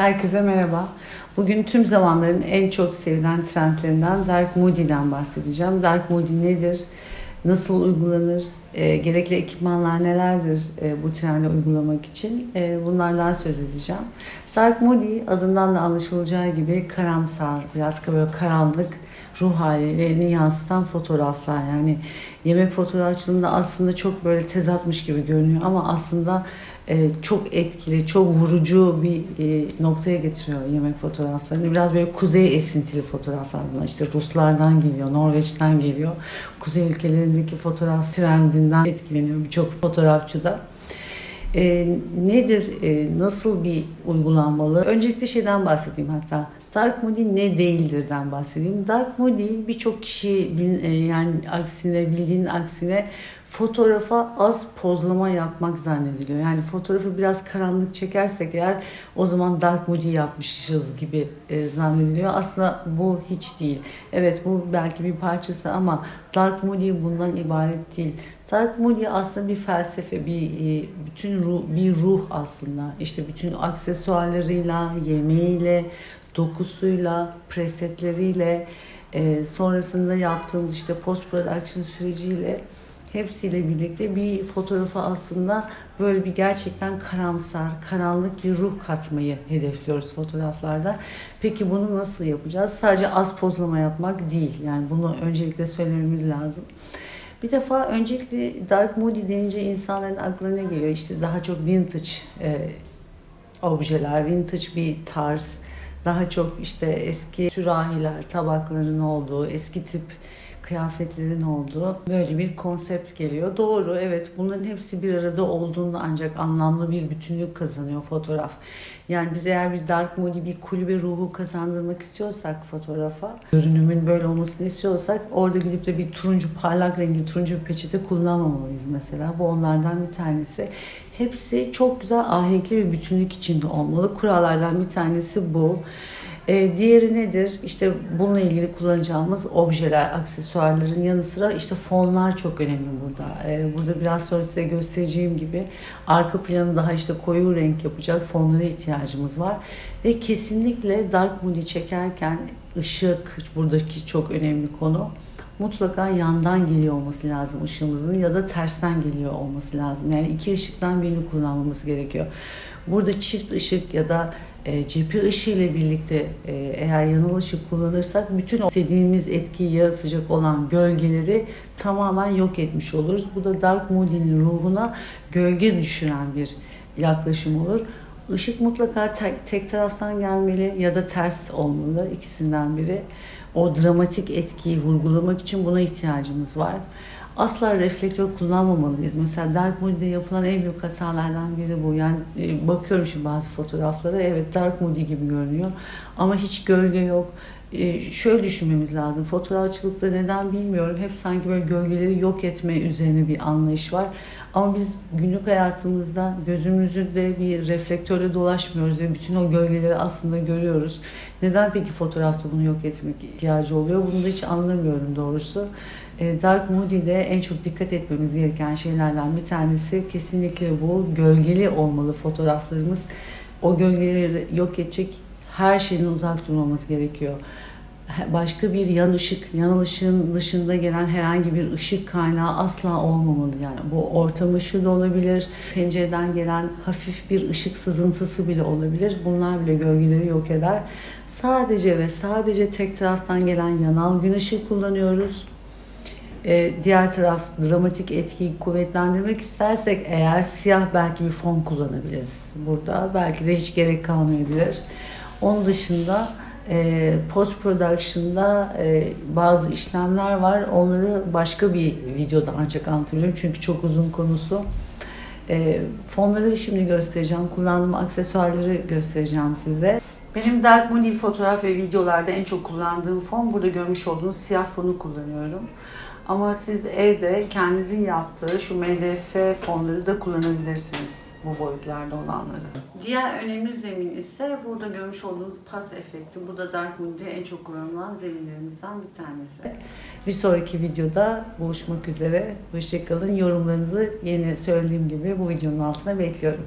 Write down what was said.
Herkese merhaba. Bugün tüm zamanların en çok sevilen trendlerinden Dark Moody'den bahsedeceğim. Dark Moody nedir? Nasıl uygulanır? Gerekli ekipmanlar nelerdir bu trendi uygulamak için? Bunlardan söz edeceğim. Dark Moody adından da anlaşılacağı gibi karamsar, biraz böyle karanlık ruh halini yansıtan fotoğraflar. Yani yemek fotoğrafçılığında aslında çok böyle tezatmış gibi görünüyor ama aslında çok etkili, çok vurucu bir noktaya getiriyor yemek fotoğraflarını. Biraz böyle kuzey esintili fotoğraflar bunlar. İşte Ruslardan geliyor, Norveç'ten geliyor. Kuzey ülkelerindeki fotoğraf trendinden etkileniyor birçok fotoğrafçı da. Nedir, nasıl bir uygulanmalı? Öncelikle şeyden bahsedeyim hatta. Dark Moody ne değildirden bahsedeyim. Dark Moody birçok kişi yani aksine bildiğin aksine fotoğrafa az pozlama yapmak zannediliyor. Yani fotoğrafı biraz karanlık çekersek eğer o zaman Dark Moody yapmışız gibi zannediliyor. Aslında bu hiç değil. Evet bu belki bir parçası ama Dark Moody bundan ibaret değil. Dark Moody aslında bir felsefe, bir ruh aslında. İşte bütün aksesuarlarıyla, yemeğiyle, dokusuyla, presetleriyle, sonrasında yaptığımız işte post production süreciyle hepsiyle birlikte bir fotoğrafa aslında böyle bir gerçekten karamsar, karanlık bir ruh katmayı hedefliyoruz fotoğraflarda. Peki bunu nasıl yapacağız? Sadece az pozlama yapmak değil. Yani bunu öncelikle söylememiz lazım. Bir defa öncelikle Dark Moody deyince insanların aklına geliyor? İşte daha çok vintage objeler, vintage bir tarz. Daha çok işte eski sürahiler, tabakların olduğu, eski tip kıyafetlerin olduğu böyle bir konsept geliyor. Doğru, evet bunların hepsi bir arada olduğunda ancak anlamlı bir bütünlük kazanıyor fotoğraf. Yani biz eğer bir Dark Moody, bir kulübe ruhu kazandırmak istiyorsak fotoğrafa, görünümün böyle olmasını istiyorsak orada gidip de bir turuncu, parlak renkli turuncu bir peçete kullanmamalıyız mesela. Bu onlardan bir tanesi. Hepsi çok güzel ahenkli bir bütünlük içinde olmalı. Kurallardan bir tanesi bu. Diğeri nedir? İşte bununla ilgili kullanacağımız objeler, aksesuarların yanı sıra işte fonlar çok önemli burada. Burada biraz sonra size göstereceğim gibi arka planı daha işte koyu renk yapacak fonlara ihtiyacımız var. Ve kesinlikle Dark Moody çekerken ışık buradaki çok önemli konu. Mutlaka yandan geliyor olması lazım ışığımızın ya da tersten geliyor olması lazım. Yani iki ışıktan birini kullanmamız gerekiyor. Burada çift ışık ya da cephe ışığı ile birlikte eğer yanal ışık kullanırsak bütün o istediğimiz etkiyi yaratacak olan gölgeleri tamamen yok etmiş oluruz. Bu da Dark Moody'nin ruhuna gölge düşüren bir yaklaşım olur. Işık mutlaka tek taraftan gelmeli ya da ters olmalı, ikisinden biri. O dramatik etkiyi vurgulamak için buna ihtiyacımız var. Asla reflektör kullanmamalıyız. Mesela Dark Moody'de yapılan en büyük hatalardan biri bu. Yani bakıyorum şimdi bazı fotoğraflara, evet Dark Moody gibi görünüyor ama hiç gölge yok. Şöyle düşünmemiz lazım. Fotoğrafçılıkta neden bilmiyorum. Hep sanki böyle gölgeleri yok etme üzerine bir anlayış var. Ama biz günlük hayatımızda gözümüzde bir reflektörle dolaşmıyoruz ve bütün o gölgeleri aslında görüyoruz. Neden peki fotoğrafta bunu yok etmek ihtiyacı oluyor? Bunu da hiç anlamıyorum doğrusu. Dark Moody'de en çok dikkat etmemiz gereken şeylerden bir tanesi kesinlikle bu. Gölgeli olmalı fotoğraflarımız. O gölgeleri yok edecek her şeyden uzak durmamız gerekiyor. Başka bir yanal ışığın dışında gelen herhangi bir ışık kaynağı asla olmamalı. Yani bu ortam ışığı da olabilir, pencereden gelen hafif bir ışık sızıntısı bile olabilir. Bunlar bile gölgeleri yok eder. Sadece ve sadece tek taraftan gelen yanal gün ışığı kullanıyoruz. Diğer taraf dramatik etkiyi kuvvetlendirmek istersek eğer siyah belki bir fon kullanabiliriz burada. Belki de hiç gerek kalmayabilir. Onun dışında post production'da bazı işlemler var. Onları başka bir videoda ancak anlatabilirim çünkü çok uzun konusu. Fonları şimdi göstereceğim. Kullandığım aksesuarları göstereceğim size. Benim Dark Moody fotoğraf ve videolarda en çok kullandığım fon, burada görmüş olduğunuz siyah fonu kullanıyorum. Ama siz evde kendinizin yaptığı şu MDF fonları da kullanabilirsiniz, bu boyutlarda olanları. Diğer önemli zemin ise burada görmüş olduğunuz pas efekti. Bu da Dark Moody'de en çok kullanılan zeminlerimizden bir tanesi. Bir sonraki videoda buluşmak üzere. Hoşça kalın. Yorumlarınızı yine söylediğim gibi bu videonun altına bekliyorum.